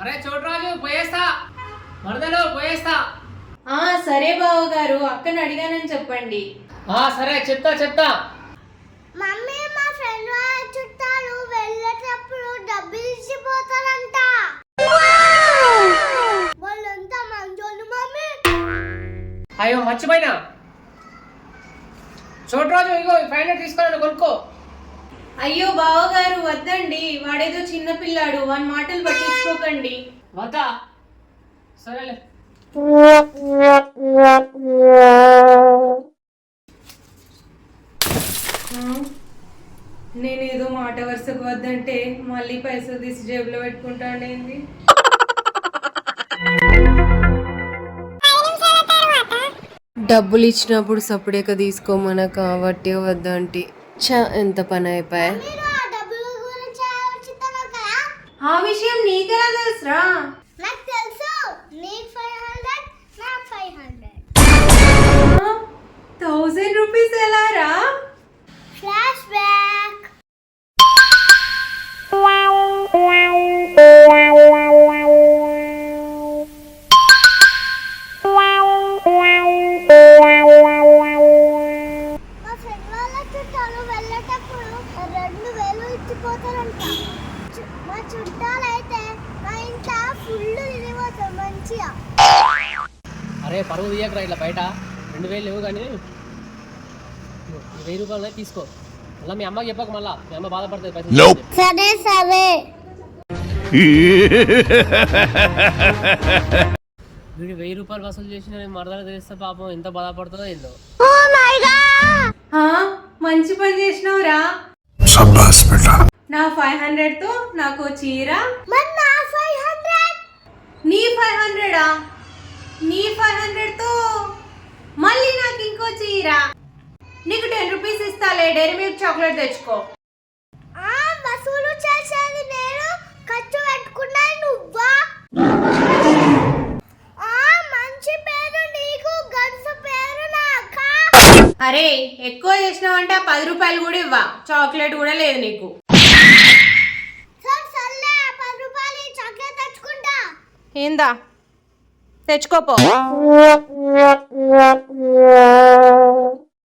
అరే చోటరాజు పోయేస్తా, మరదలో పోయేస్తా. సరే బావగారు, అక్కని అడిగానని చెప్పండి. సరే చెప్తా. మమ్మీ మా ఫ్రెండ్ వాళ్ళ చుట్టాలు వెళ్ళేటప్పుడు డబ్బులు ఇచ్చిపోతారంట. వాళ్ళంతా మంచోళ్ళు మమ్మీ. అయ్యో మర్చిపోయినా. చోటరాజు ఇగో 500 తీసుకోవాలని కొనుక్కో. అయ్యో బావగారు వద్దండి, వాడేదో చిన్న పిల్లాడు, వాని మాటలు పట్టించుకోకండి. వద్దా? సరేలే. నేనేదో మాట వరుసకు వద్దంటే మళ్ళీ పైసలు తీసి జేబులో పెట్టుకుంటాండేంది. డబ్బులు ఇచ్చినప్పుడు సపరేట్గా తీసుకోమన కాబట్టి వద్దంటే ఎంత పని అయిపోయా. ఆ విషయం నీకెలా తెలుసురా? నాకు తెలుసు. నీకు 500, నాకు 500. 1000 రూపీస్ ఎలా రా? Flash back. మా ఫ్రెండ్ వాళ్ళ చుట్టాలు వెళ్ళేటప్పుడు 2000 ఇచ్చిపోతారంట. మా చుట్టాలైతే మా ఇంట్లో ఫుల్ తినిపోతాం మంచిగా. అరే పరువు తీయకరా ఇట్లా బయట. 2000 లేవు కానీ 1000 రూపాయలు తీసుకో. మళ్ళీ మీ అమ్మకి చెప్పక, మళ్ళీ మీ అమ్మ బాధపడుతుంది పైసలు. సరే సరే. వీడు 1000 రూపాయలు వసూలు చేసిన మరదలు తెలిస్తే పాపం ఎంత బాధపడుతుందో ఏందో. మంచి పని చేసినావురా. నా 500 తో నాకు చీర. మరి నా 500. నీ 500 నీ 500 తో మళ్ళీ నాకు ఇంకో చీర. నీకు 10 రూపీస్ ఇస్తాలే, డైరీ మిల్క్ చాక్లెట్ తెచ్చుకో. వసూలు చేసేది నేను, ఖర్చు పెట్టుకున్నాను నువ్వా? మంచి పేరు నీకు, గడుసు పేరు నాకా? అరే ఎక్కువ చేసినావంటే 10 రూపాయలు కూడా ఇవ్వ, చాక్లెట్ కూడా లేదు నీకు. సర్లే 10 రూపాయలు చాక్లెట్ తెచ్చుకుంటా. ఏందా తెచ్చుకోపో.